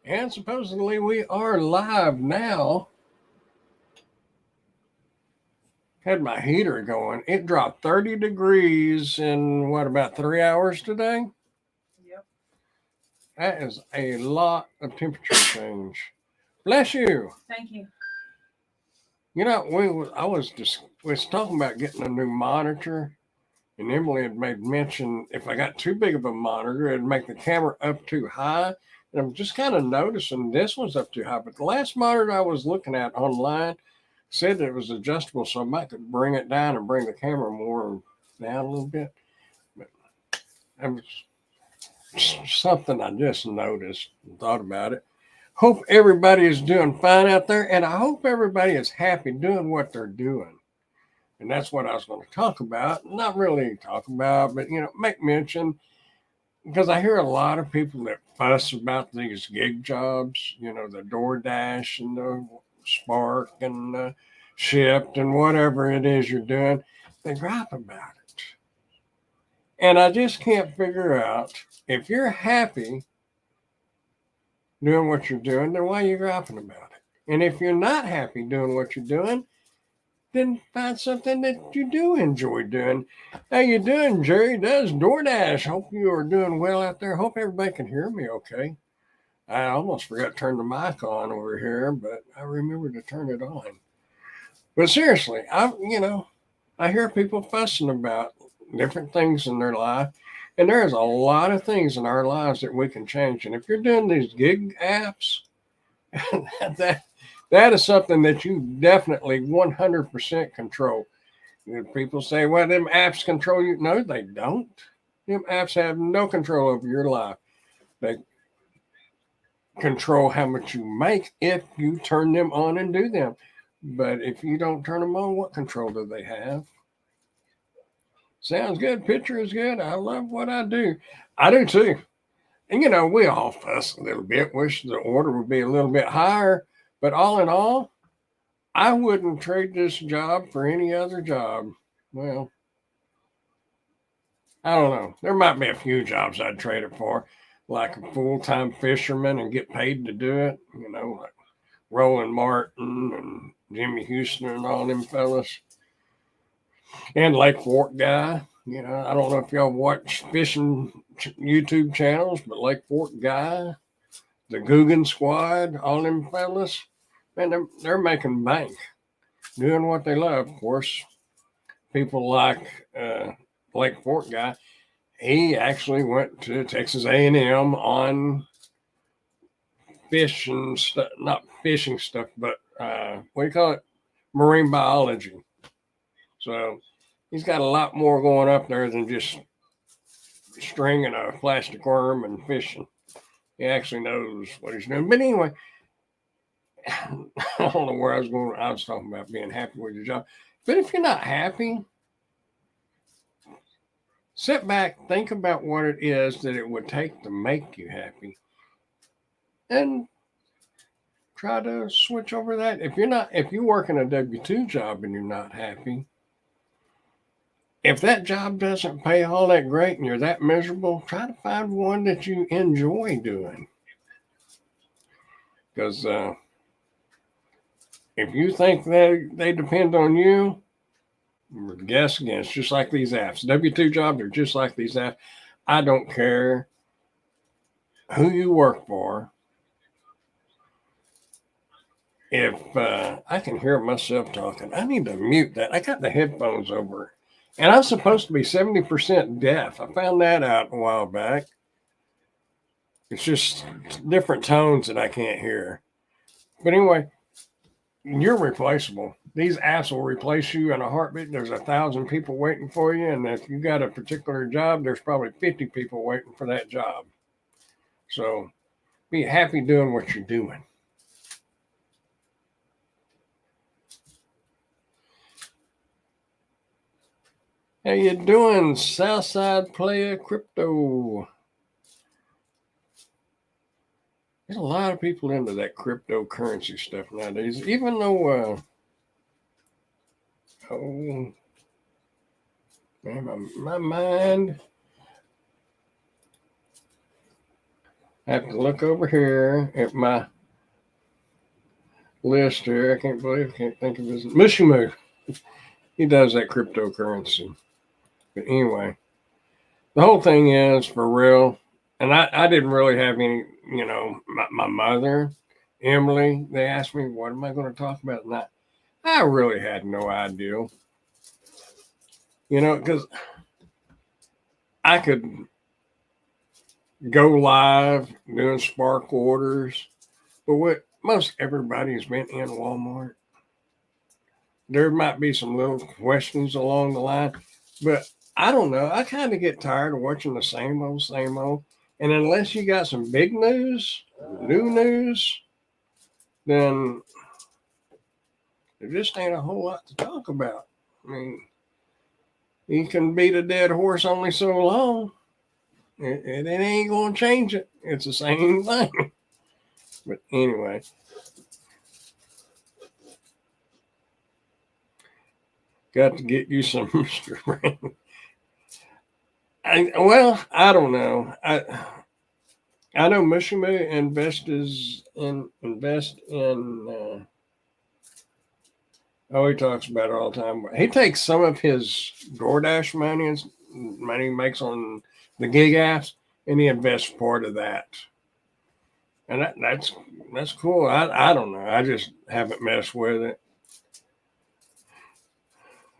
And supposedly we are live now. Had my heater going. It dropped 30 degrees in what, about 3 hours today? Yep. That is a lot of temperature change. Bless you. Thank you. I was talking about getting a new monitor, and Emily had made mention if I got too big of a monitor, it'd make the camera up too high. And I'm just kind of noticing this one's up too high. But the last monitor I was looking at online said that it was adjustable, so I might could bring it down and bring the camera more down a little bit. But that was something I just noticed and thought about it. Hope everybody is doing fine out there, and I hope everybody is happy doing what they're doing. And that's what I was going to talk about. Not really talk about, but make mention because I hear a lot of people that fuss about these gig jobs. The DoorDash and the Spark and the Shipt and whatever it is you're doing. They gripe about it, and I just can't figure out if you're happy doing what you're doing, then why are you griping about it? And if you're not happy doing what you're doing, then find something that you do enjoy doing. How you doing, Jerry? Does DoorDash? Hope you are doing well out there. Hope everybody can hear me okay. I almost forgot to turn the mic on over here, but I remember to turn it on. But seriously, I hear people fussing about different things in their life, and there's a lot of things in our lives that we can change. And if you're doing these gig apps, that that is something that you definitely 100% control. People say, well, them apps control you. No, they don't. Them apps have no control over your life. They control how much you make if you turn them on and do them. But if you don't turn them on, what control do they have? Sounds good. Picture is good. I love what I do. I do too. And we all fuss a little bit, wish the order would be a little bit higher. But all in all, I wouldn't trade this job for any other job. Well, I don't know. There might be a few jobs I'd trade it for, like a full time fisherman and get paid to do it. Like Roland Martin and Jimmy Houston and all them fellas. And Lake Fork guy. I don't know if y'all watch fishing YouTube channels, but Lake Fork guy, the Guggen Squad, all them fellas, man, they're making bank doing what they love. Of course, people like Lake Fork guy, he actually went to Texas A&M on fishing stuff, not fishing stuff, but what do you call it? Marine biology. So he's got a lot more going up there than just stringing a plastic worm and fishing. He actually knows what he's doing. But anyway, I don't know where I was going. I was talking about being happy with your job. But if you're not happy, sit back, think about what it is that it would take to make you happy, and try to switch over that. If you work in a W-2 job and you're not happy, if that job doesn't pay all that great and you're that miserable, try to find one that you enjoy doing. Because if you think they depend on you, guess again. It's just like these apps. W-2 jobs are just like these apps. I don't care who you work for. If I can hear myself talking, I need to mute that. I got the headphones over, and I'm supposed to be 70% deaf. I found that out a while back. It's just different tones that I can't hear. But anyway, you're replaceable. These apps will replace you in a heartbeat. There's 1,000 people waiting for you, and if you got a particular job, there's probably 50 people waiting for that job. So be happy doing what you're doing. How you doing, Southside Player Crypto? There's a lot of people into that cryptocurrency stuff nowadays. Even though, oh, man, my mind. I have to look over here at my list here. I can't think of his Mushimu. He does that cryptocurrency. But anyway, the whole thing is for real. And I didn't really have any, my mother, Emily, they asked me, what am I going to talk about tonight? I really had no idea. Because I could go live doing spark orders, but what most everybody's been in Walmart. There might be some little questions along the line, but I don't know. I kind of get tired of watching the same old, same old. And unless you got some big news, new news, then there just ain't a whole lot to talk about. I mean, you can beat a dead horse only so long. It ain't going to change it. It's the same thing. But anyway. Got to get you some strength. I don't know. I know Mushimu invest in. He talks about it all the time. He takes some of his DoorDash money and money he makes on the gig apps, and he invests part of that. And that's cool. I don't know. I just haven't messed with it.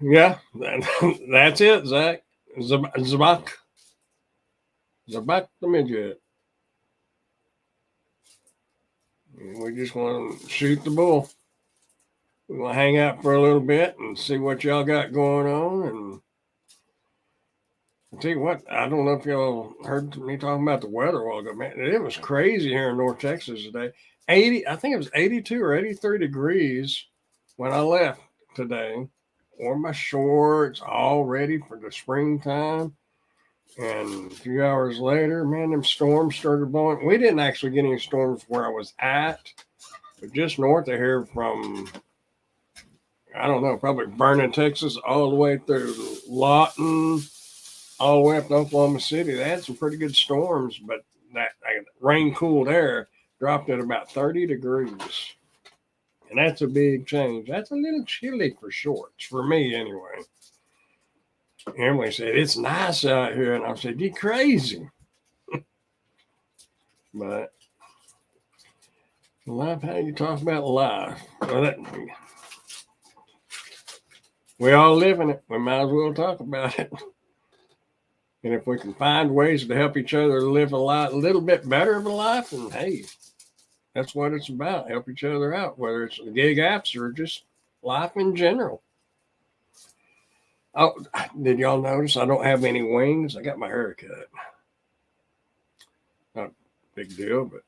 Yeah, that's it, Zach. Zabak the midget. We just want to shoot the bull. We're going to hang out for a little bit and see what y'all got going on. And I'll tell you what, I don't know if y'all heard me talking about the weather a while ago, man. It was crazy here in North Texas today. I think it was 82 or 83 degrees when I left today. Wore my shorts, all ready for the springtime. And a few hours later, man, them storms started blowing. We didn't actually get any storms where I was at, but just north of here from, I don't know, probably Vernon, Texas, all the way through Lawton, all the way up to Oklahoma City. They had some pretty good storms, but that rain cooled air dropped at about 30 degrees. And that's a big change. That's a little chilly for shorts, for me anyway. Emily said, it's nice out here. And I said, you crazy. But life, how you talk about life. Well, we all live in it. We might as well talk about it. And if we can find ways to help each other live a little bit better of a life, then hey, that's what it's about. Help each other out, whether it's the gig apps or just life in general. Oh, did y'all notice I don't have any wings? I got my hair cut. Not a big deal, but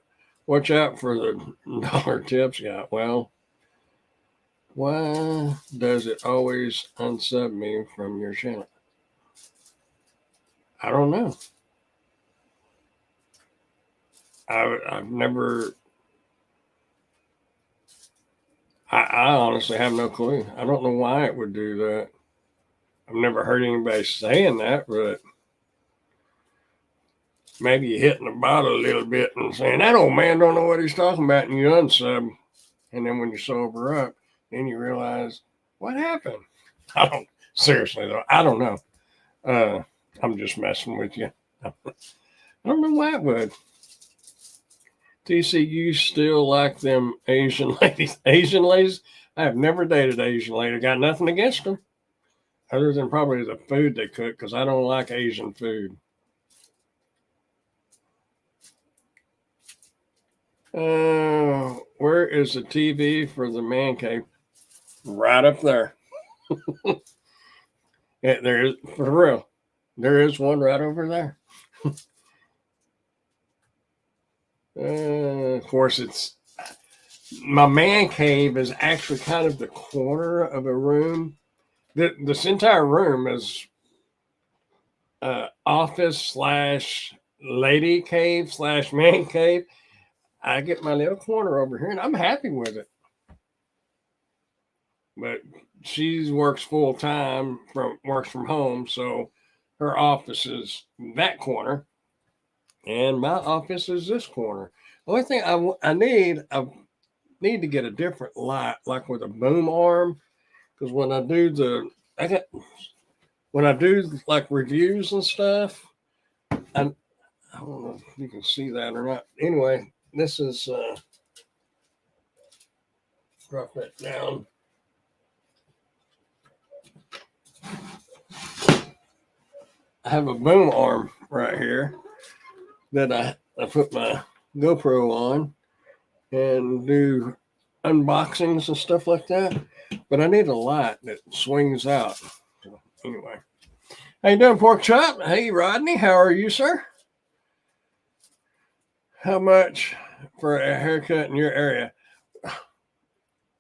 watch out for the dollar tips guy. Well, why does it always unsub me from your channel? I don't know. I've never. I honestly have no clue. I don't know why it would do that. I've never heard anybody saying that, but maybe you're hitting the bottle a little bit and saying, that old man don't know what he's talking about, and you unsub. And then when you sober up, then you realize, what happened? Seriously, though, I don't know. I'm just messing with you. I don't know why it would. TCU still like them Asian ladies. Asian ladies? I have never dated Asian lady. Got nothing against them. Other than probably the food they cook, because I don't like Asian food. Where is the TV for the man cave? Right up there. Yeah, there is, for real. There is one right over there. Of course, it's my man cave is actually kind of the corner of a room. This entire room is office / lady cave / man cave. I get my little corner over here, and I'm happy with it. But she works full time works from home, so her office is that corner. And my office is this corner. Only thing I need to get a different light, like with a boom arm, because I got when I do like reviews and stuff, I don't know if you can see that or not. Anyway, this is drop that down. I have a boom arm right here that I put my GoPro on and do unboxings and stuff like that. But I need a light that swings out. So anyway, how you doing, Pork Chop? Hey, Rodney, how are you, sir? How much for a haircut in your area?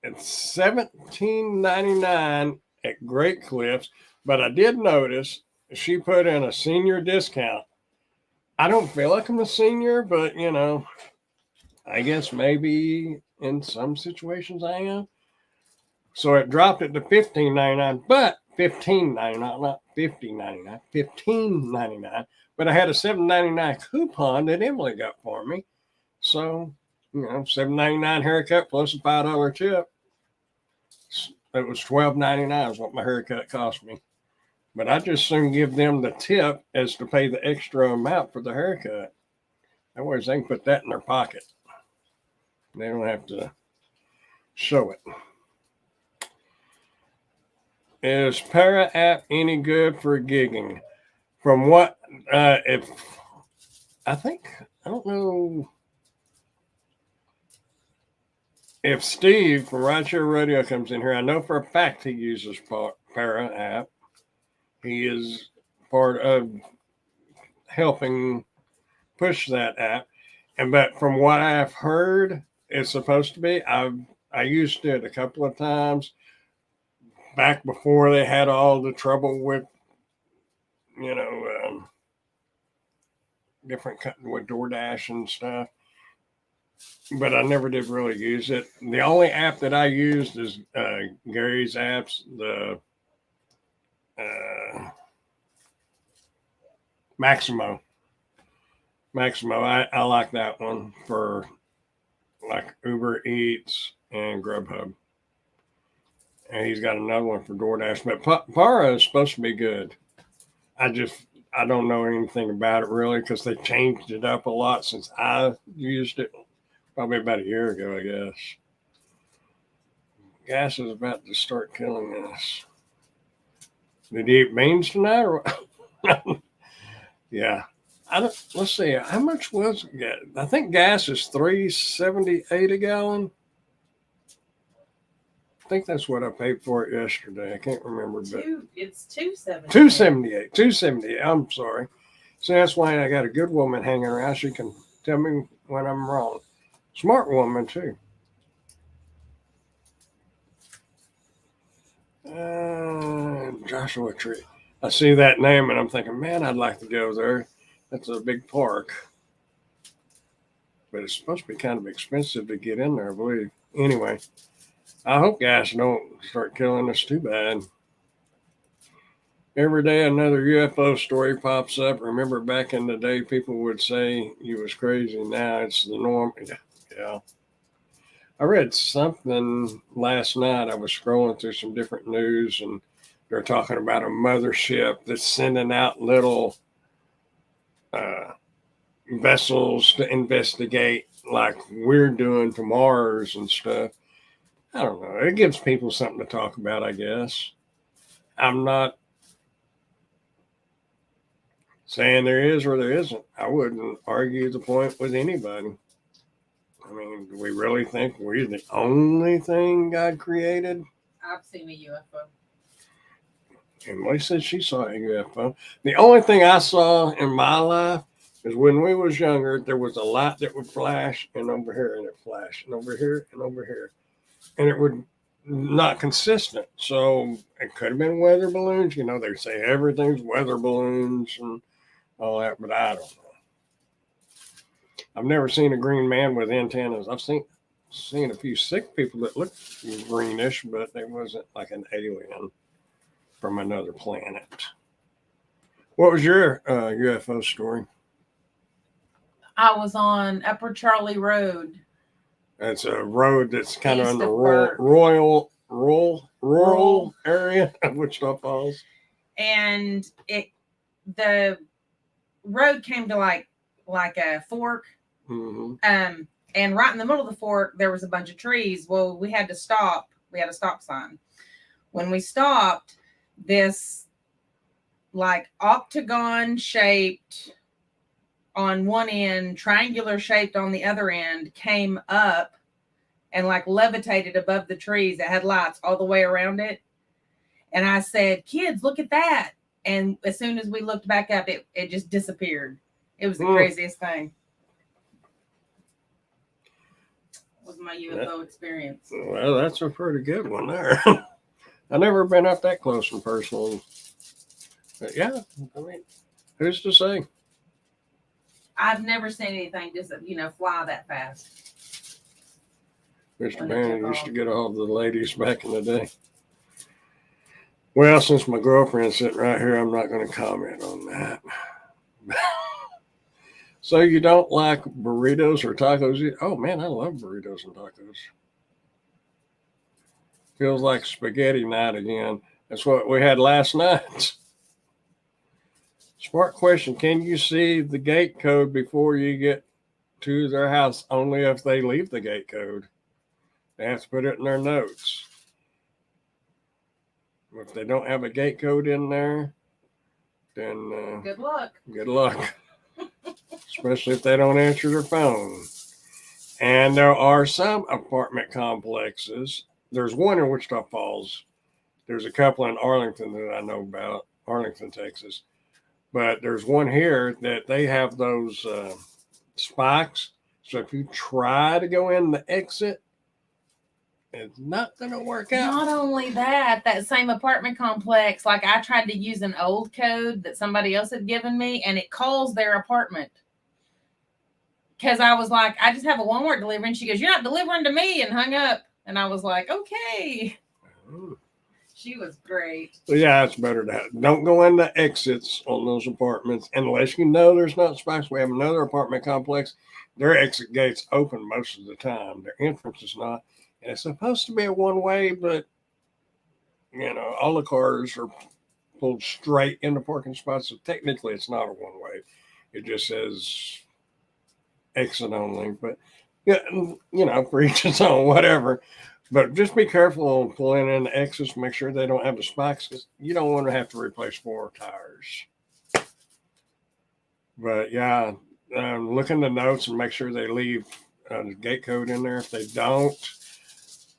It's $17.99 at Great Cliffs, but I did notice she put in a senior discount. I don't feel like I'm a senior, but I guess maybe in some situations I am. So it dropped it to $15.99, but $15.99, not $50.99, $15.99. But I had a $7.99 coupon that Emily got for me. So, $7.99 haircut plus a $5 tip. It was $12.99 is what my haircut cost me. But I just soon give them the tip as to pay the extra amount for the haircut. Otherwise, they can put that in their pocket. They don't have to show it. Is Para app any good for gigging? From what, if I think, I don't know if Steve from Rideshare Radio comes in here. I know for a fact he uses Para app. He is part of helping push that app. But from what I've heard, it's supposed to be. I used it a couple of times back before they had all the trouble with, different with DoorDash and stuff. But I never did really use it. The only app that I used is Gary's apps, the Maximo. I like that one for like Uber Eats and Grubhub. And he's got another one for DoorDash. But Para is supposed to be good. I don't know anything about it really because they changed it up a lot since I used it probably about a year ago, I guess. Gas is about to start killing us. Did he eat beans tonight? Or yeah. Let's see. How much was it? I think gas is $3.78 a gallon. I think that's what I paid for it yesterday. I can't remember, but it's $2.78. $2.78. I'm sorry. So that's why I got a good woman hanging around. She can tell me when I'm wrong. Smart woman too. Joshua Tree. I see that name and I'm thinking, man, I'd like to go there. That's a big park. But it's supposed to be kind of expensive to get in there, I believe. Anyway, I hope gas don't start killing us too bad. Every day another UFO story pops up. Remember back in the day, people would say you was crazy. Now it's the norm. Yeah. I read something last night. I was scrolling through some different news and they're talking about a mothership that's sending out little vessels to investigate like we're doing to Mars and stuff. I don't know. It gives people something to talk about, I guess. I'm not saying there is or there isn't. I wouldn't argue the point with anybody. I mean, do we really think we're the only thing God created? I've seen a UFO. Emily said she saw a UFO. The only thing I saw in my life is when we was younger, there was a light that would flash and over here and it flashed and over here and over here. And it would not consistent. So it could have been weather balloons. They say everything's weather balloons and all that, but I don't know. I've never seen a green man with antennas. I've seen a few sick people that look greenish, but they wasn't like an alien from another planet. What was your UFO story? I was on Upper Charlie Road. It's a road that's kind of East in the of rural Burke. rural area of Wichita Falls. And the road came to like a fork. Mm-hmm. And right in the middle of the fork there was a bunch of trees. Well, we had to stop. We had a stop sign. When we stopped, this like octagon shaped on one end, triangular shaped on the other end, came up and like levitated above the trees. It had lights all the way around it. And I said, kids, look at that. And as soon as we looked back up, it just disappeared. It was the craziest thing. It was my UFO experience. Well, that's a pretty good one there. I've never been up that close and personal. But yeah, I mean, who's to say? I've never seen anything just, fly that fast. Mr. Bannon used to get all the ladies back in the day. Well, since my girlfriend's sitting right here, I'm not going to comment on that. So you don't like burritos or tacos? Oh, man, I love burritos and tacos. Feels like spaghetti night again. That's what we had last night. Smart question. Can you see the gate code before you get to their house? Only if they leave the gate code. They have to put it in their notes. If they don't have a gate code in there, then good luck. Good luck. Especially if they don't answer their phone. And there are some apartment complexes. There's one in Wichita Falls. There's a couple in Arlington that I know about, Arlington, Texas. But there's one here that they have those spikes. So if you try to go in the exit, it's not going to work out. Not only that same apartment complex, like I tried to use an old code that somebody else had given me, and it calls their apartment. Because I was like, I just have a Walmart delivery. And she goes, you're not delivering to me, and hung up. And I was like, okay. Oh. She was great. So yeah, it's better to don't go in the exits on those apartments unless you know there's not spikes. We have another apartment complex. Their exit gate's open most of the time. Their entrance is not. And it's supposed to be a one-way, but, all the cars are pulled straight into parking spots. So technically it's not a one-way. It just says exit only. But, for each its own, whatever. But just be careful pulling in the exits. Make sure they don't have the spikes because you don't want to have to replace 4 tires. But yeah, look in the notes and make sure they leave the gate code in there. If they don't,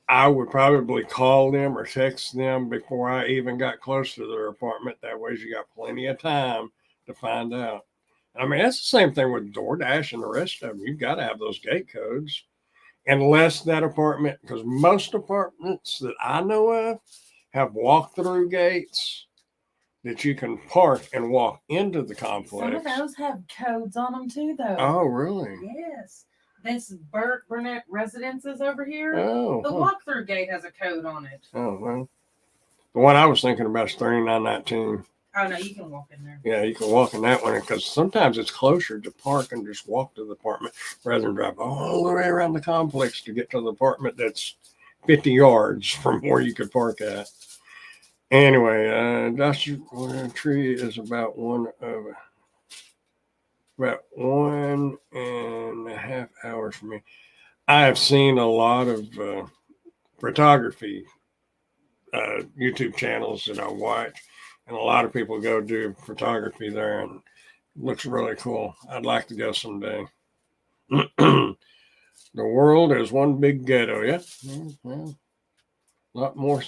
I would probably call them or text them before I even got close to their apartment. That way you got plenty of time to find out. I mean, that's the same thing with DoorDash and the rest of them. You've got to have those gate codes. Unless that apartment, because most apartments that I know of have walk-through gates that you can park and walk into the complex. Some of those have codes on them too, though. Oh, really? Yes. This Burke Burnett Residences over here. Oh. The walk-through gate has a code on it. Oh, well. The one I was thinking about is 3919. Oh, no, you can walk in there. Yeah, you can walk in that one because sometimes it's closer to park and just walk to the apartment rather than drive all the way around the complex to get to the apartment that's 50 yards from where you could park at. Anyway, Dr. Tree is about 1.5 hours from me. I have seen a lot of photography YouTube channels that I watch. And a lot of people go do photography there, and it looks really cool. I'd like to go someday. The world is one big ghetto, yeah. Well, a lot more.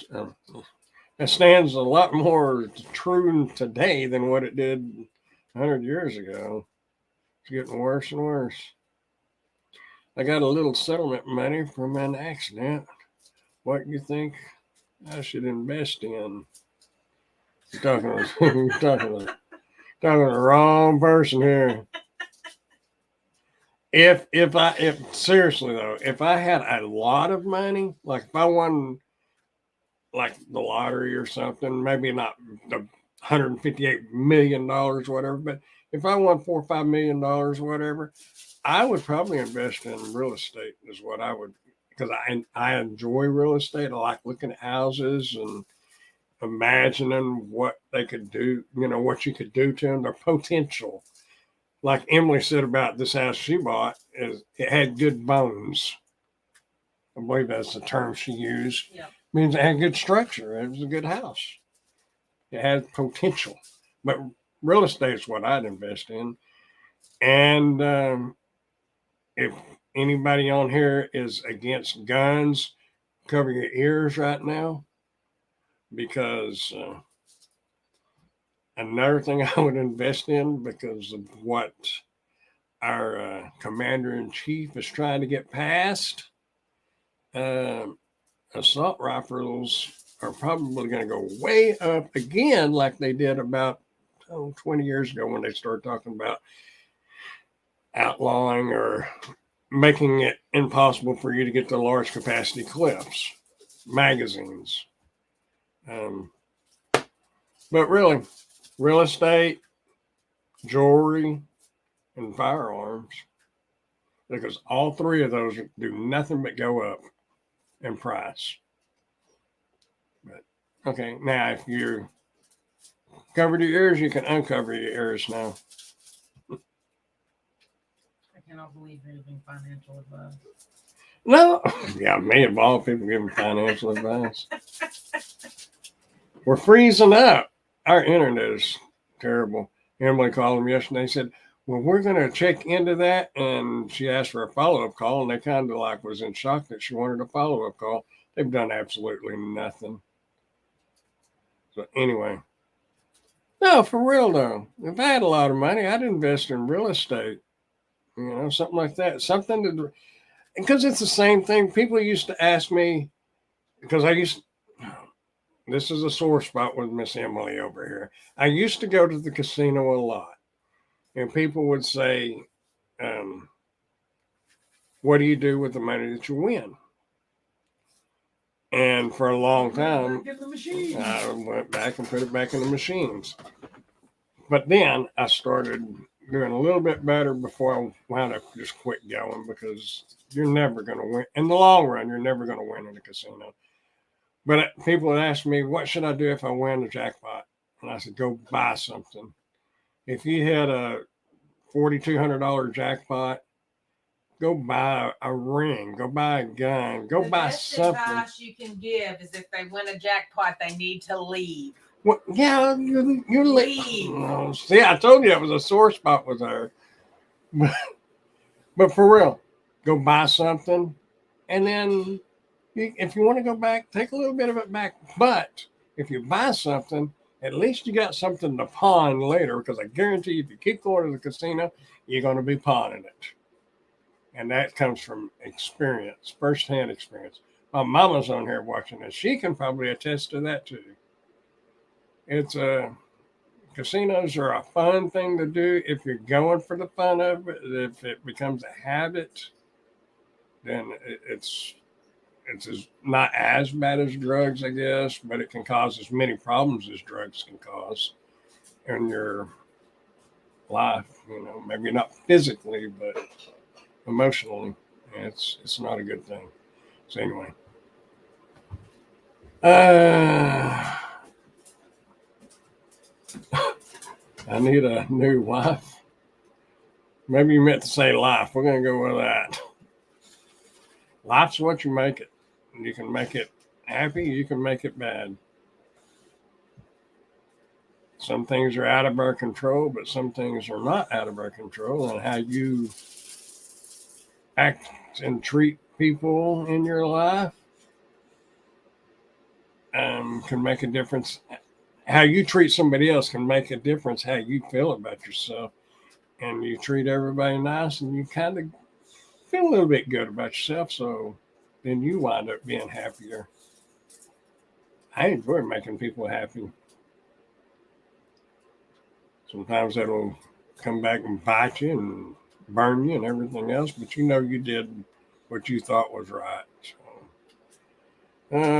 It stands a lot more true today than what it did 100 years ago. It's getting worse and worse. I got a little settlement money from an accident. What do you think I should invest in? You're talking to the wrong person here. If seriously though, if I had a lot of money, like if I won like the lottery or something, maybe not the $158 million, whatever, but if I won $4 or $5 million, whatever, I would probably invest in real estate is what I would, because I enjoy real estate. I like looking at houses and imagining what they could do, what you could do to them, their potential. Like Emily said about this house she bought, is it had good bones. I believe that's the term she used. Yeah. Means it had good structure. It was a good house. It had potential. But real estate is what I'd invest in. And if anybody on here is against guns, cover your ears right now, because another thing I would invest in, because of what our commander in chief is trying to get passed, assault rifles are probably going to go way up again, like they did about 20 years ago when they started talking about outlawing or making it impossible for you to get the large capacity clips, magazines. But really, real estate, jewelry, and firearms, because all three of those do nothing but go up in price. But okay, now if you covered your ears, you can uncover your ears now. I cannot believe you're giving financial advice. No, yeah, me of all people giving financial advice. We're freezing up. Our internet is terrible. Emily called them yesterday and said, well, we're going to check into that. And she asked for a follow-up call, and they kind of like was in shock that she wanted a follow-up call. They've done absolutely nothing. So anyway, no, for real though, if I had a lot of money, I'd invest in real estate, something like that. Something to, because it's the same thing. People used to ask me, because this is a sore spot with Miss Emily over here. I used to go to the casino a lot, and people would say, what do you do with the money that you win? And for a long time, I went back and put it back in the machines. But then I started doing a little bit better before I wound up just quit going, because you're never going to win. In the long run, you're never going to win in a casino. But people would ask me, what should I do if I win the jackpot? And I said, go buy something. If you had a $4,200 jackpot, go buy a ring, go buy a gun, go buy something. The best advice you can give is if they win a jackpot, they need to leave. Well, yeah, you're leave. No, see, I told you it was a sore spot with her. But for real, go buy something, and then if you want to go back, take a little bit of it back. But if you buy something, at least you got something to pawn later, because I guarantee you, if you keep going to the casino, you're going to be pawning it. And that comes from experience, firsthand experience. My mama's on here watching this. She can probably attest to that too. It's casinos are a fun thing to do if you're going for the fun of it. If it becomes a habit, then it's not as bad as drugs, I guess, but it can cause as many problems as drugs can cause in your life. Maybe not physically, but emotionally. It's not a good thing. So anyway, I need a new wife. Maybe you meant to say life. We're going to go with that. Life's what you make it. You can make it happy, you can make it bad. Some things are out of our control, but some things are not out of our control. And how you act and treat people in your life can make a difference. How you treat somebody else can make a difference how you feel about yourself. And you treat everybody nice, and you kind of feel a little bit good about yourself, so then you wind up being happier. I enjoy making people happy. Sometimes that'll come back and bite you and burn you and everything else, but you did what you thought was right. So,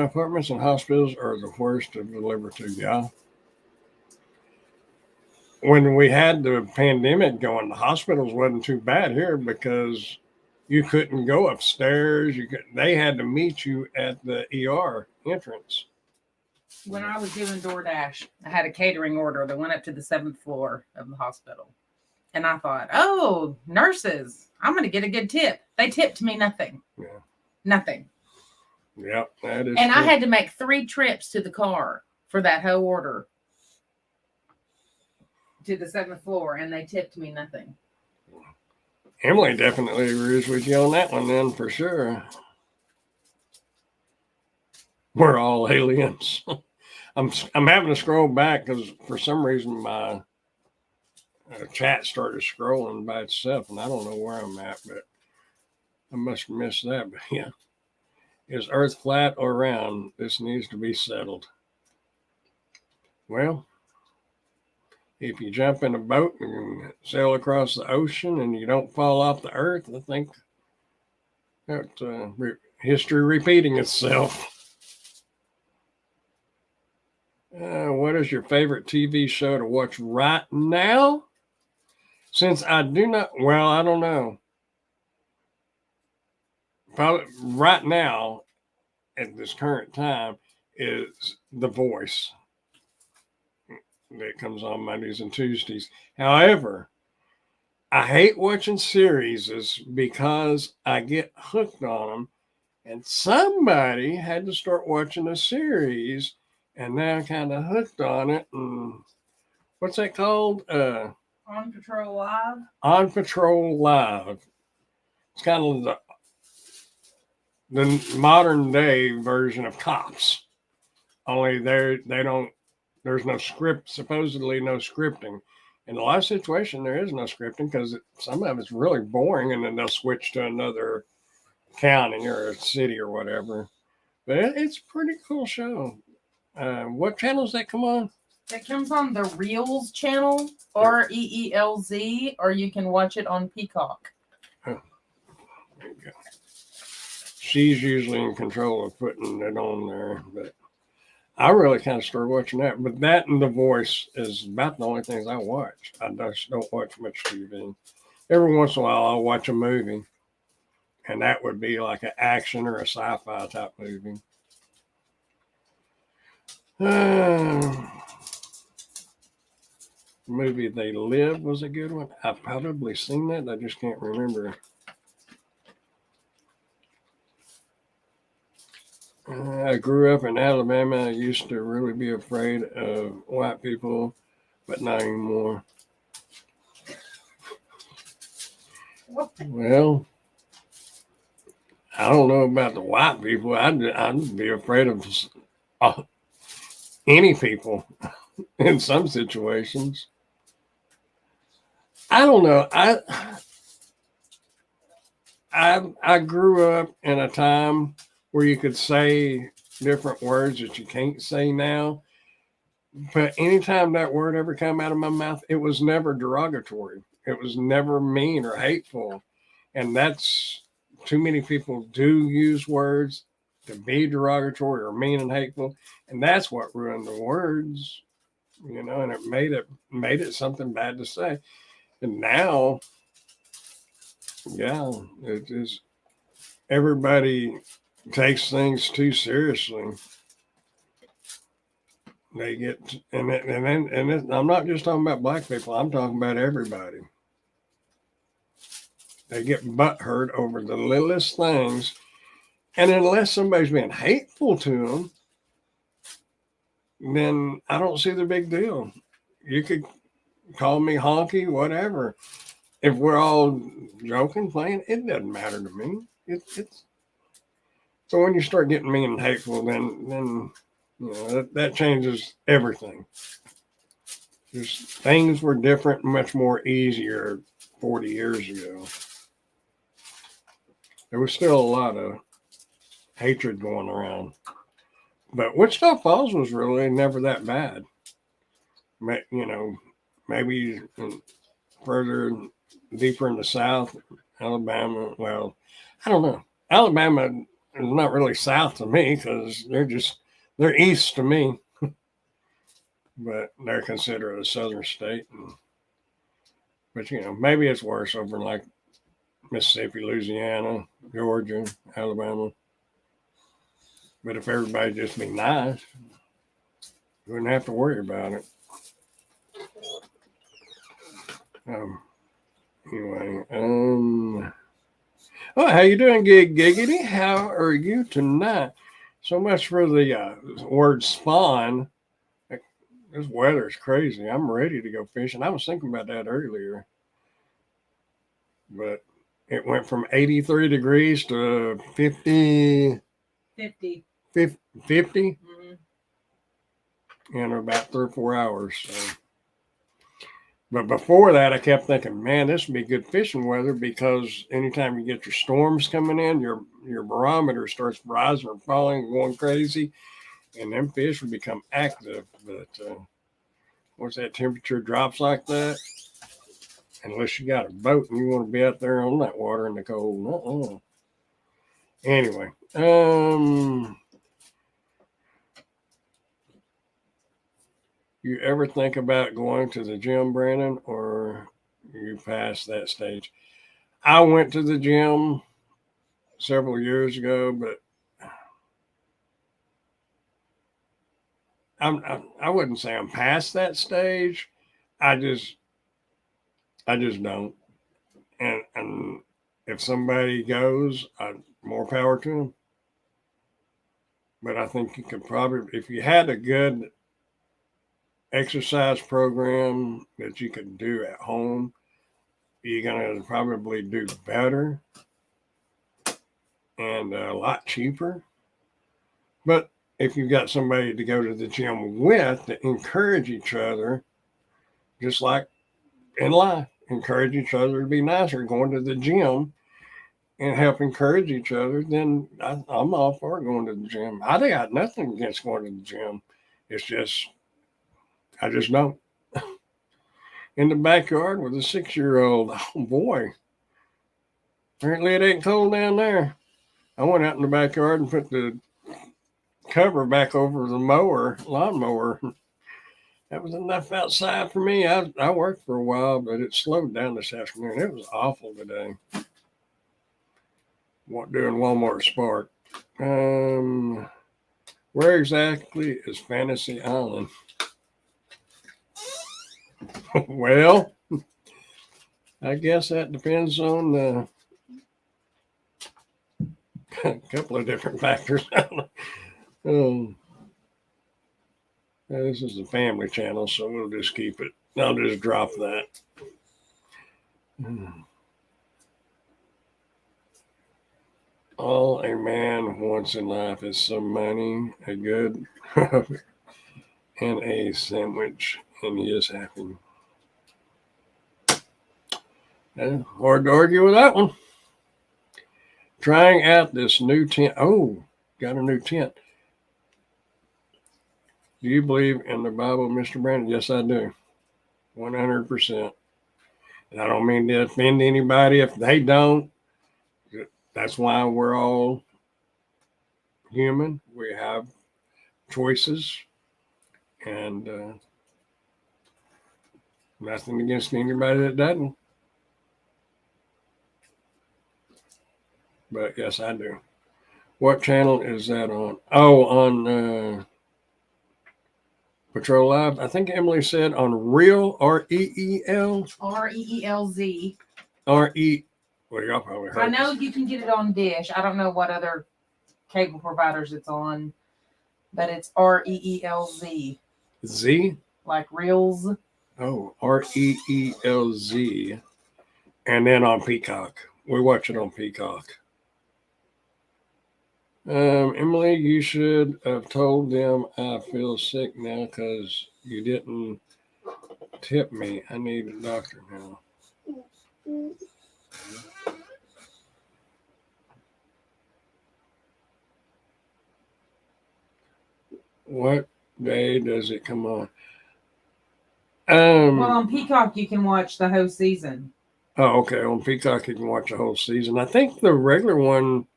apartments and hospitals are the worst to deliver to, y'all. when we had the pandemic going, the hospitals wasn't too bad here because you couldn't go upstairs. They had to meet you at the ER entrance. When I was doing DoorDash, I had a catering order that went up to the 7th floor of the hospital. And I thought, oh, nurses, I'm going to get a good tip. They tipped me nothing. Yeah. Nothing. Yep, that is. And true. I had to make 3 trips to the car for that whole order to the 7th floor, and they tipped me nothing. Emily definitely agrees with you on that one, then, for sure. We're all aliens. I'm having to scroll back because for some reason my chat started scrolling by itself, and I don't know where I'm at, but I must have missed that. But yeah, is Earth flat or round? This needs to be settled. Well, if you jump in a boat and sail across the ocean and you don't fall off the Earth, I think that history repeating itself. What is your favorite TV show to watch right now? Since I do not, well, I don't know. Probably right now, at this current time, is The Voice that comes on Mondays and Tuesdays. However, I hate watching series because I get hooked on them, and somebody had to start watching a series, and now I'm kind of hooked on it. And what's that called? On Patrol Live? On Patrol Live. It's kind of the modern day version of Cops. Only there's no script, supposedly no scripting. In a lot of situations, there is no scripting because some of it's really boring, and then they'll switch to another county or a city or whatever. But it's a pretty cool show. What channel does that come on? It comes on the Reels channel, REELZ, or you can watch it on Peacock. Oh, there you go. She's usually in control of putting it on there, but I really kind of started watching that. But that and The Voice is about the only things I watch. I just don't watch much TV. Every once in a while, I'll watch a movie, and that would be like an action or a sci-fi type movie. Movie They Live was a good one. I've probably seen that. I just can't remember. I grew up in Alabama. I used to really be afraid of white people, but not anymore. Well, I don't know about the white people. I'd be afraid of any people in some situations. I don't know. I grew up in a time where you could say different words that you can't say now. But anytime that word ever came out of my mouth, it was never derogatory. It was never mean or hateful. And that's too many people do use words to be derogatory or mean and hateful. And that's what ruined the words, and it made it something bad to say. And now, yeah, it is, everybody takes things too seriously. They get, and I'm not just talking about black people. I'm talking about everybody. They get butthurt over the littlest things, and unless somebody's being hateful to them, then I don't see the big deal. You could call me honky, whatever. If we're all joking, playing, it doesn't matter to me. It's so when you start getting mean and hateful, then that changes everything. Just things were different, much more easier 40 years ago. There was still a lot of hatred going around, but Wichita Falls was really never that bad. Maybe further deeper in the South, Alabama. Well, I don't know. Alabama is not really south to me because they're east to me. but they're considered a southern state. But maybe it's worse over in like Mississippi, Louisiana, Georgia, Alabama. But if everybody just be nice, you wouldn't have to worry about it. Anyway, oh, how you doing, Giggity? How are you tonight? So much for the word spawn. This weather is crazy. I'm ready to go fishing. I was thinking about that earlier, but it went from 83 degrees to 50. 50. 50 Mm-hmm. in about 3 or 4 hours. So. But before that, I kept thinking, man, this would be good fishing weather because anytime you get your storms coming in, your barometer starts rising or falling, going crazy, and them fish will become active. But once that temperature drops like that, unless you got a boat and you want to be out there on that water in the cold, Anyway, you ever think about going to the gym, Brandon, or you passed that stage? I went to the gym several years ago, but I wouldn't say I'm past that stage. I just don't. And if somebody goes, more power to them. But I think you could probably, if you had a good exercise program that you could do at home, you're going to probably do better and a lot cheaper. But if you've got somebody to go to the gym with to encourage each other, just like in life, encourage each other to be nicer, going to the gym and help encourage each other, then I'm all for going to the gym. I got nothing against going to the gym. It's just, I just don't. In the backyard with a 6-year-old, oh boy, apparently it ain't cold down there. I went out in the backyard and put the cover back over the lawnmower. That was enough outside for me. I worked for a while, but it slowed down this afternoon. It was awful today. What doing Walmart Spark? Where exactly is Fantasy Island? Well, I guess that depends on a couple of different factors. This is a family channel, so we'll just keep it. I'll just drop that. All a man wants in life is some money, a good and a sandwich, and he is happy. Hard to argue with that one. Trying out this new tent. Oh, got a new tent. Do you believe in the Bible, Mr. Brandon? Yes, I do. 100%. And I don't mean to offend anybody if they don't. That's why we're all human. We have choices. And nothing against anybody that doesn't. But yes, I do. What channel is that on? Oh, on Patrol Live. I think Emily said on Reel, REEL. REELZ. RE. Well, y'all probably heard. I know you can get it on Dish. I don't know what other cable providers it's on, but it's REELZ. Z? Like Reels. Oh, REELZ. And then on Peacock. We watch it on Peacock. Emily, you should have told them I feel sick now because you didn't tip me. I need a doctor now. What day does it come on? Well, on Peacock, you can watch the whole season. Oh, okay. On Peacock, you can watch the whole season. I think the regular one,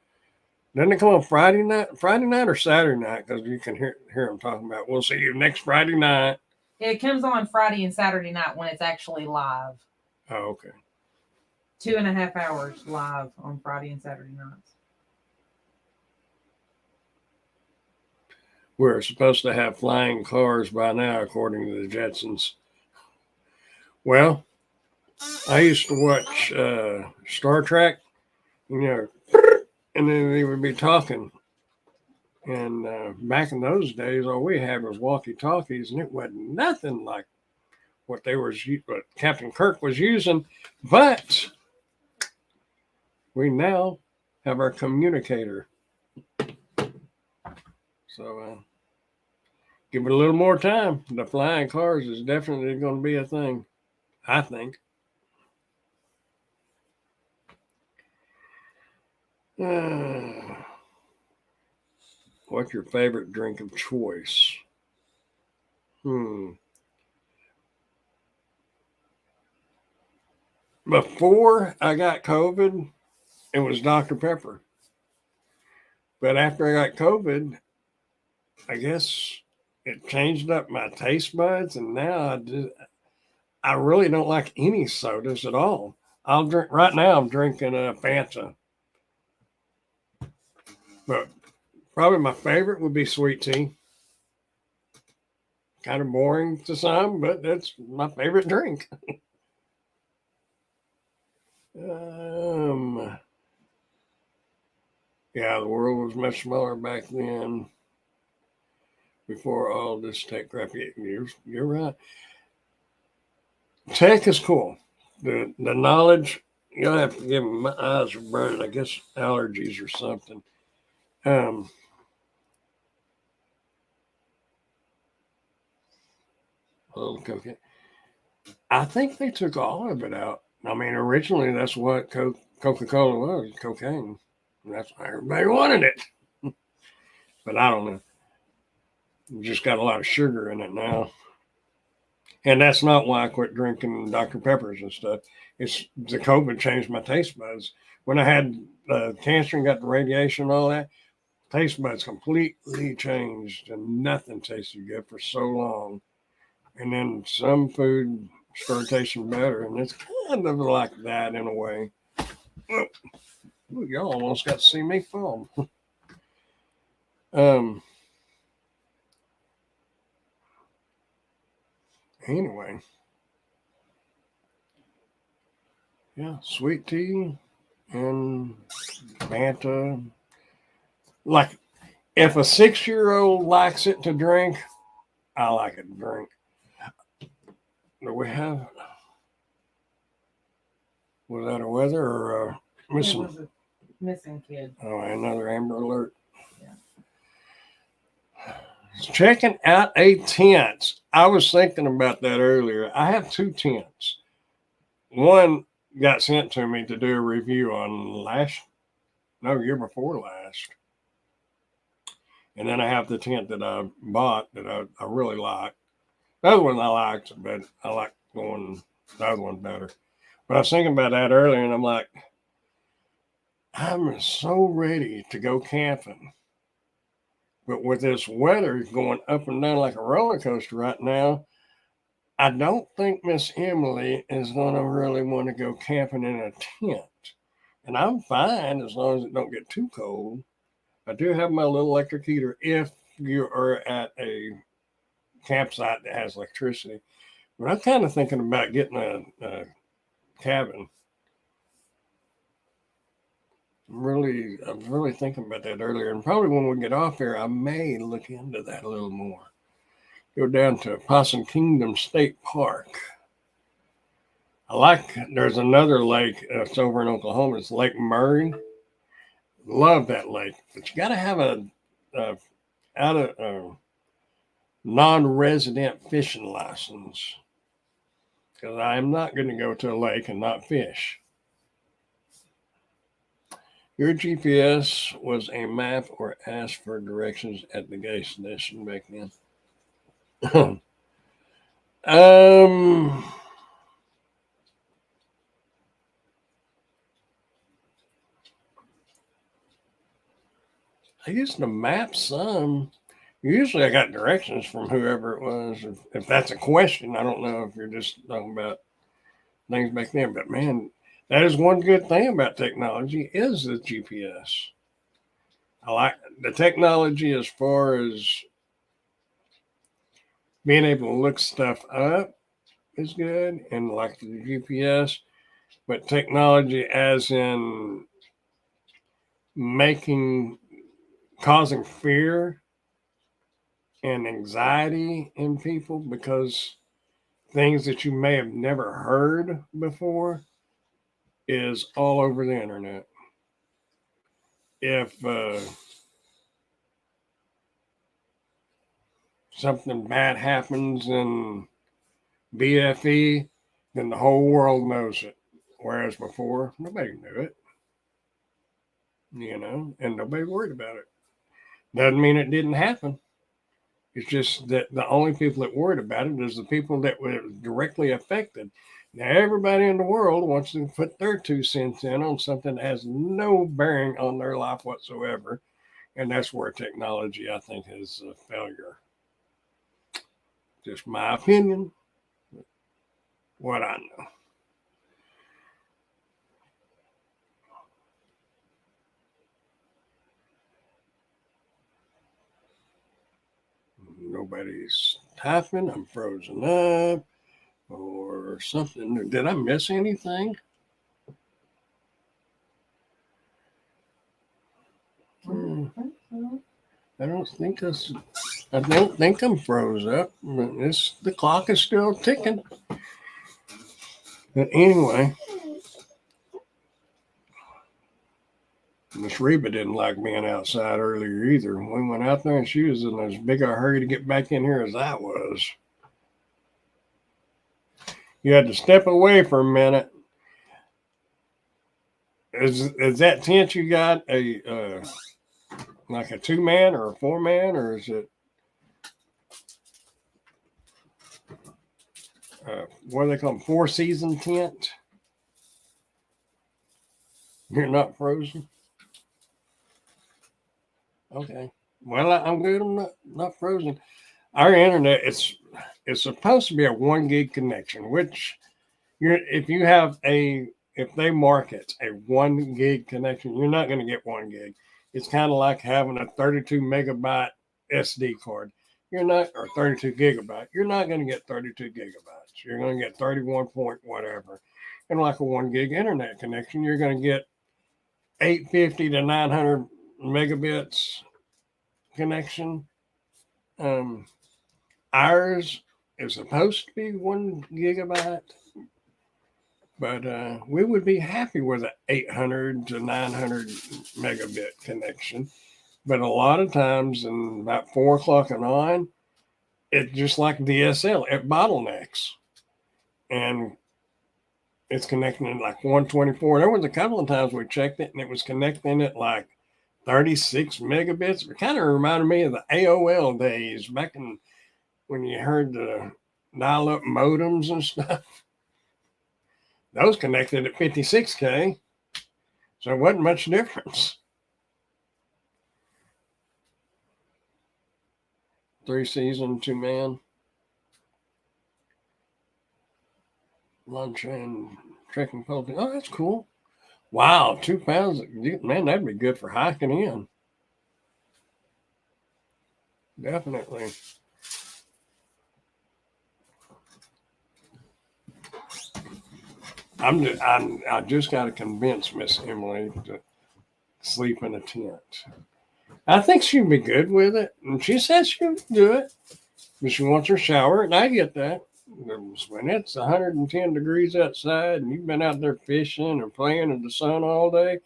doesn't it come on Friday night or Saturday night? Because you can hear them talking about, we'll see you next Friday night. It comes on Friday and Saturday night when it's actually live. Oh, okay. 2.5 hours live on Friday and Saturday nights. We're supposed to have flying cars by now, according to the Jetsons. Well, I used to watch Star Trek, you know, and then they would be talking. And back in those days, all we had was walkie-talkies, and it wasn't nothing like what what Captain Kirk was using. But we now have our communicator. So give it a little more time. The flying cars is definitely going to be a thing, I think. What's your favorite drink of choice? Before I got COVID, it was Dr. Pepper. But after I got COVID, I guess it changed up my taste buds, and now I really don't like any sodas at all. I'll drink right now. I'm drinking a Fanta, but probably my favorite would be sweet tea. Kind of boring to some, but that's my favorite drink. um, yeah, the world was much smaller back then. Before all this tech crap, you're right. Tech is cool. The knowledge, you'll have to give me, my eyes are burning. I guess allergies or something. Um, okay. I think they took all of it out. I mean, originally that's what Coca Cola was, cocaine. That's why everybody wanted it. But I don't know. You just got a lot of sugar in it now. And that's not why I quit drinking Dr. Peppers and stuff. It's the COVID changed my taste buds. When I had cancer and got the radiation and all that, taste buds completely changed and nothing tasted good for so long. And then some food started tasting better, and it's kind of like that in a way. Well, y'all almost got to see me fall. um. Anyway, yeah, sweet tea and Fanta. Like, if a 6-year-old likes it to drink, I like it to drink. Do we have? Was that a weather or missing? It was a missing kid. Oh, another Amber Alert. Yeah. Checking out a tent. I was thinking about that earlier. I have 2 tents. One got sent to me to do a review on year before last. And then I have the tent that I bought that I really like. The other one I liked, but I like going the other one better. But I was thinking about that earlier, and I'm like, I'm so ready to go camping. But with this weather going up and down like a roller coaster right now, I don't think Miss Emily is going to really want to go camping in a tent. And I'm fine as long as it don't get too cold. I do have my little electric heater if you are at a campsite that has electricity. But I'm kind of thinking about getting a cabin. I was really thinking about that earlier, and probably when we get off here, I may look into that a little more. Go down to Possum Kingdom State Park. There's another lake that's over in Oklahoma. It's Lake Murray. Love that lake, but you got to have a non-resident fishing license, because I am not going to go to a lake and not fish. Your GPS was a map or asked for directions at the gas station back then. I used to map some, Usually I got directions from whoever it was. If that's a question, I don't know if you're just talking about things back then. But man, that is one good thing about technology is the GPS. I like the technology as far as being able to look stuff up is good, and like the GPS. But technology, as in making causing fear and anxiety in people because things that you may have never heard before is all over the internet. If something bad happens in BFE, then the whole world knows it. Whereas before, nobody knew it, and nobody worried about it. Doesn't mean it didn't happen. It's just that the only people that worried about it is the people that were directly affected. Now, everybody in the world wants to put their 2 cents in on something that has no bearing on their life whatsoever. And that's where technology, I think, is a failure. Just my opinion, what I know. Nobody's typing. I'm frozen up or something. Did I miss anything? I don't think that's. I don't think I'm froze up. The clock is still ticking. But anyway, Miss Reba didn't like being outside earlier either. We went out there and she was in as big a hurry to get back in here as I was. You had to step away for a minute. Is that tent you got a like a 2-man or a 4-man, or is it what do they call them, 4-season tent? You're not frozen. Okay. Well, I'm good. I'm not frozen. Our internet it's supposed to be a 1 gig connection, which if you have if they market a 1 gig connection, you're not going to get 1 gig. It's kind of like having a 32 megabyte SD card. You're not, or 32 gigabyte. You're not going to get 32 gigabytes. You're going to get 31 point whatever. And like a 1 gig internet connection, you're going to get 850 to 900 megabits connection. Ours is supposed to be 1 gigabyte, but we would be happy with an 800 to 900 megabit connection. But a lot of times, in about 4 o'clock and on, it's just like DSL, it bottlenecks. And it's connecting at like 124. There was a couple of times we checked it and it was connecting at like 36 megabits. It kind of reminded me of the AOL days back in when you heard the dial up modems and stuff. Those connected at 56K. So it wasn't much difference. 3-season, 2-man. Lunch and trekking pole. Oh, that's cool. Wow, 2 pounds. Man, that'd be good for hiking in. Definitely. I just got to convince Miss Emily to sleep in a tent. I think she'd be good with it. And she says she can do it. But she wants her shower, and I get that. When it's 110 degrees outside and you've been out there fishing and playing in the sun all day,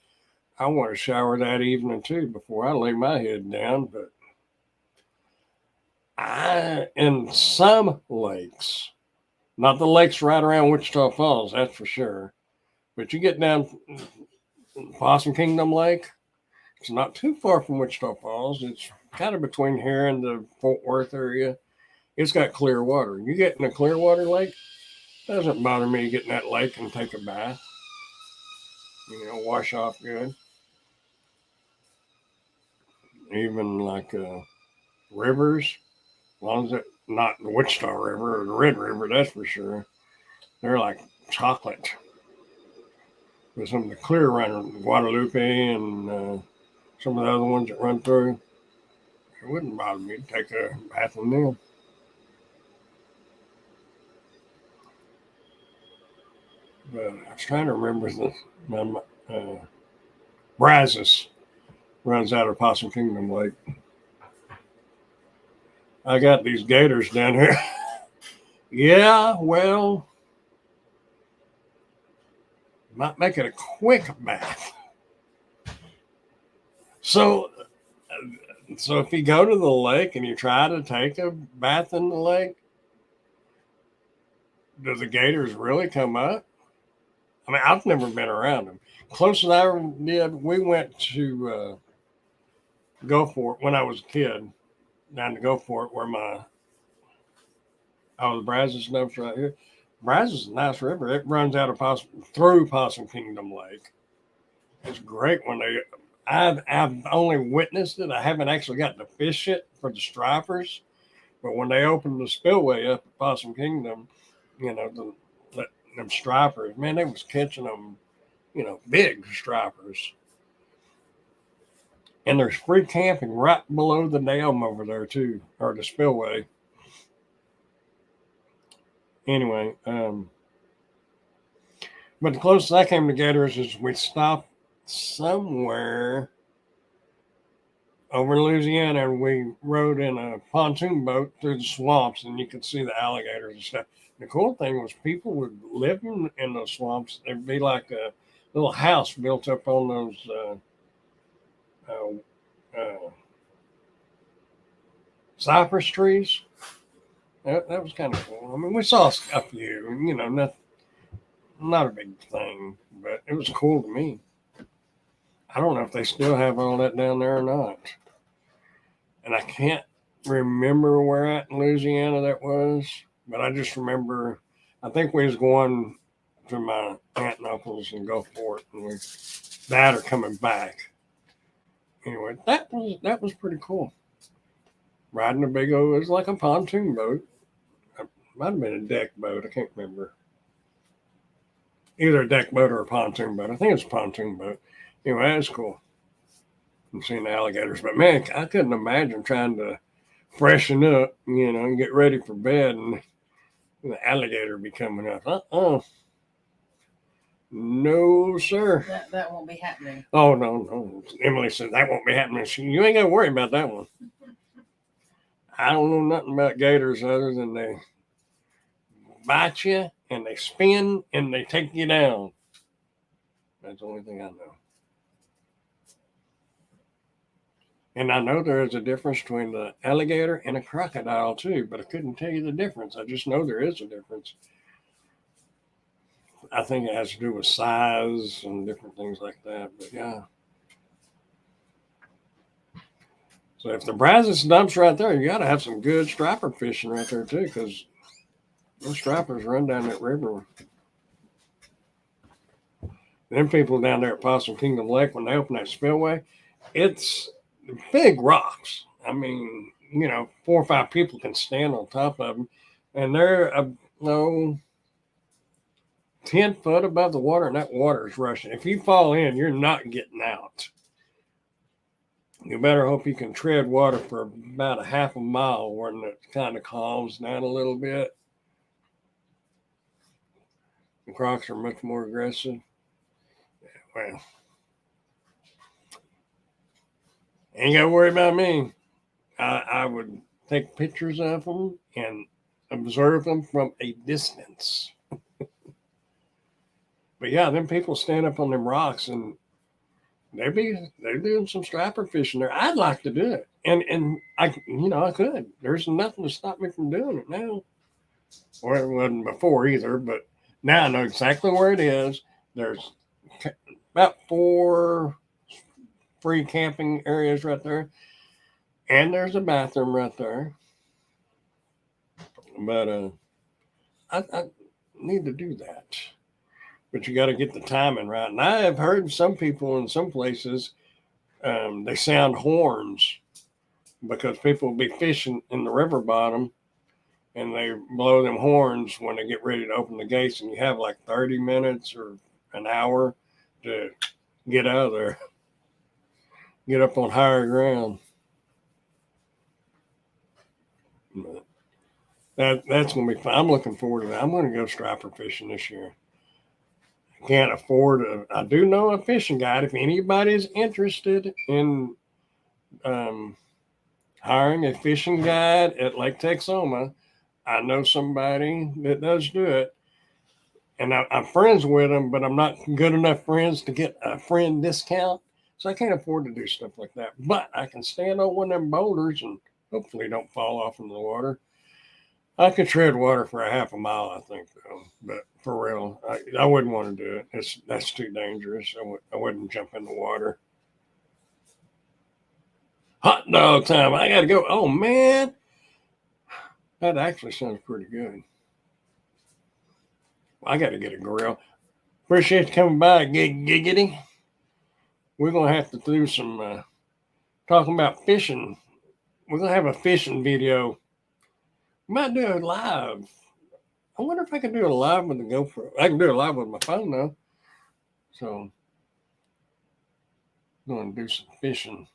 I want to shower that evening too before I lay my head down. But in some lakes, not the lakes right around Wichita Falls, that's for sure. But you get down Possum Kingdom Lake, it's not too far from Wichita Falls. It's kind of between here and the Fort Worth area. It's got clear water. You get in a clear water lake, it doesn't bother me to get in that lake and take a bath. Wash off good. Even like rivers, as long as it's not the Wichita River or the Red River, that's for sure. They're like chocolate. With some of the clear run, Guadalupe and some of the other ones that run through, it wouldn't bother me to take a bath in them. But I was trying to remember Brazos runs out of Possum Kingdom Lake. I got these gators down here. Yeah, well, might make it a quick bath. So if you go to the lake and you try to take a bath in the lake, do the gators really come up? I mean, I've never been around them. Closest I ever did, we went to Gulfport when I was a kid, down to Gulfport where the Brazos dumps right here. Brazos is a nice river. It runs out of through Possum Kingdom Lake. It's great when I've only witnessed it. I haven't actually got to fish it for the stripers, but when they opened the spillway up at Possum Kingdom, them stripers, man, they was catching them, big stripers. And there's free camping right below the dam over there too, or the spillway. Anyway, but the closest I came to gators is we stopped somewhere over in Louisiana and we rode in a pontoon boat through the swamps and you could see the alligators and stuff. The cool thing was people would live in those swamps. There'd be like a little house built up on those cypress trees. That was kind of cool. I mean, we saw a few, not a big thing, but it was cool to me. I don't know if they still have all that down there or not. And I can't remember where at in Louisiana that was, but I just remember, I think we was going to my aunt and uncles in Gulfport, and that are coming back. Anyway, that was pretty cool. Riding a big old, it was like a pontoon boat. It might have been a deck boat. I can't remember. Either a deck boat or a pontoon boat. I think it's a pontoon boat. Anyway, that was cool. I'm seeing the alligators. But man, I couldn't imagine trying to freshen up, and get ready for bed and the alligator be coming up. No, sir. That won't be happening. Oh, no. Emily said that won't be happening. You ain't got to worry about that one. I don't know nothing about gators other than they bite you and they spin and they take you down. That's the only thing I know. And I know there is a difference between the alligator and a crocodile too, but I couldn't tell you the difference. I just know there is a difference. I think it has to do with size and different things like that. But yeah. So if the Brazos dumps right there, you got to have some good striper fishing right there too, because those stripers run down that river. Them people down there at Possum Kingdom Lake, when they open that spillway, it's big rocks. I mean, 4 or 5 people can stand on top of them, and they're 10 foot above the water, and that water is rushing. If you fall in, you're not getting out. You better hope you can tread water for about a half a mile when it kind of calms down a little bit. The crocs are much more aggressive. Well, ain't got to worry about me. I would take pictures of them and observe them from a distance. But yeah, them people stand up on them rocks and they're doing some striper fishing there. I'd like to do it, and I could. There's nothing to stop me from doing it now. Or it wasn't before either, but now I know exactly where it is. There's about 4 free camping areas right there, and there's a bathroom right there. But I need to do that. But you got to get the timing right. And I have heard some people in some places, they sound horns because people will be fishing in the river bottom and they blow them horns when they get ready to open the gates, and you have like 30 minutes or an hour to get out of there, get up on higher ground. That's going to be fun. I'm looking forward to that. I'm going to go striper fishing this year. I can't afford I do know a fishing guide. If anybody's interested in hiring a fishing guide at Lake Texoma, I know somebody that does do it. And I'm friends with them, but I'm not good enough friends to get a friend discount. So I can't afford to do stuff like that. But I can stand on one of them boulders and hopefully don't fall off in the water. I could tread water for a half a mile, I think, though. But for real, I wouldn't want to do it. That's too dangerous. I wouldn't jump in the water. Hot dog time. I got to go. Oh, man. That actually sounds pretty good. I got to get a grill. Appreciate you coming by, Giggity. We're going to have to do some talking about fishing. We're going to have a fishing video. We might do it live. I wonder if I can do it live with the GoPro. I can do it live with my phone, though. So, I'm going to do some fishing.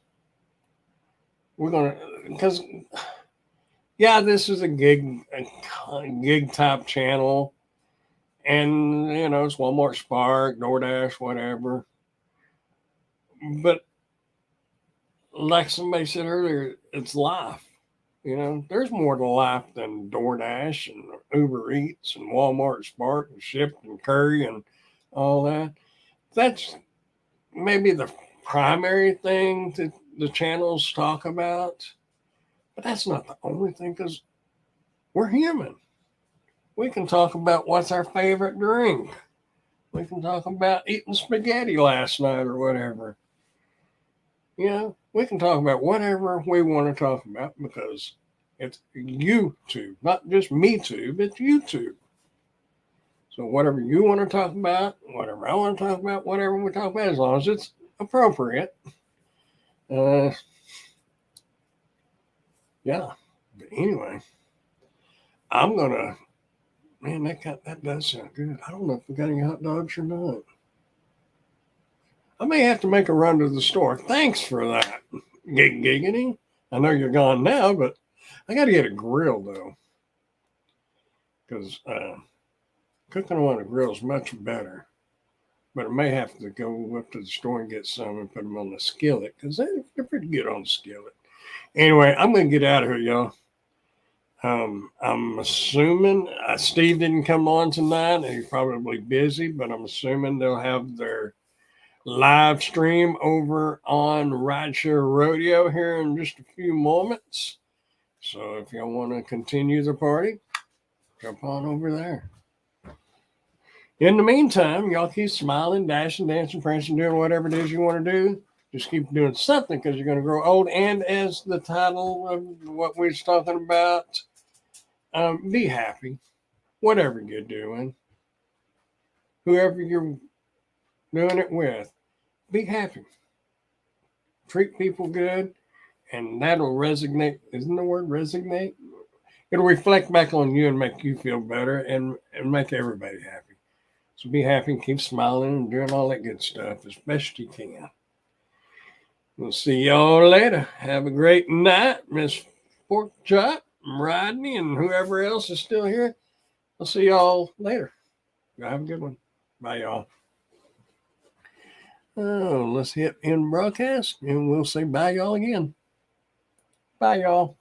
We're going to, because, yeah, this is a gig type channel. And, you know, it's Walmart Spark, DoorDash, whatever. But like somebody said earlier, it's life. You know, there's more to life than DoorDash and Uber Eats and Walmart Spark and Shipt and Curry and all that. That's maybe the primary thing that the channels talk about. But that's not the only thing, because we're human. We can talk about what's our favorite drink. We can talk about eating spaghetti last night or whatever. You know, we can talk about whatever we want to talk about because it's YouTube, not just me tube, it's YouTube. So whatever you want to talk about, whatever I want to talk about, whatever we talk about, as long as it's appropriate. Yeah. But anyway, I'm gonna. Man, that does sound good. I don't know if we got any hot dogs or not. I may have to make a run to the store. Thanks for that, Giggity. I know you're gone now, but I got to get a grill, though. Because cooking on a grill is much better. But I may have to go up to the store and get some and put them on the skillet, because they're pretty good on the skillet. Anyway, I'm going to get out of here, y'all. I'm assuming Steve didn't come on tonight. He's probably busy, but I'm assuming they'll have their live stream over on Rideshare Rodeo here in just a few moments. So if y'all want to continue the party, jump on over there. In the meantime, y'all keep smiling, dashing, dancing, prancing, doing whatever it is you want to do. Just keep doing something, because you're going to grow old. And as the title of what we're talking about, be happy, whatever you're doing, whoever you're doing it with, be happy. Treat people good, and that'll resonate. Isn't the word resonate? It'll reflect back on you and make you feel better and make everybody happy. So be happy and keep smiling and doing all that good stuff as best you can. We'll see y'all later. Have a great night, Miss Pork Chop, Rodney, and whoever else is still here. I'll see y'all later. Have a good one. Bye, y'all. Oh, let's hit end broadcast, and we'll say bye, y'all, again. Bye, y'all.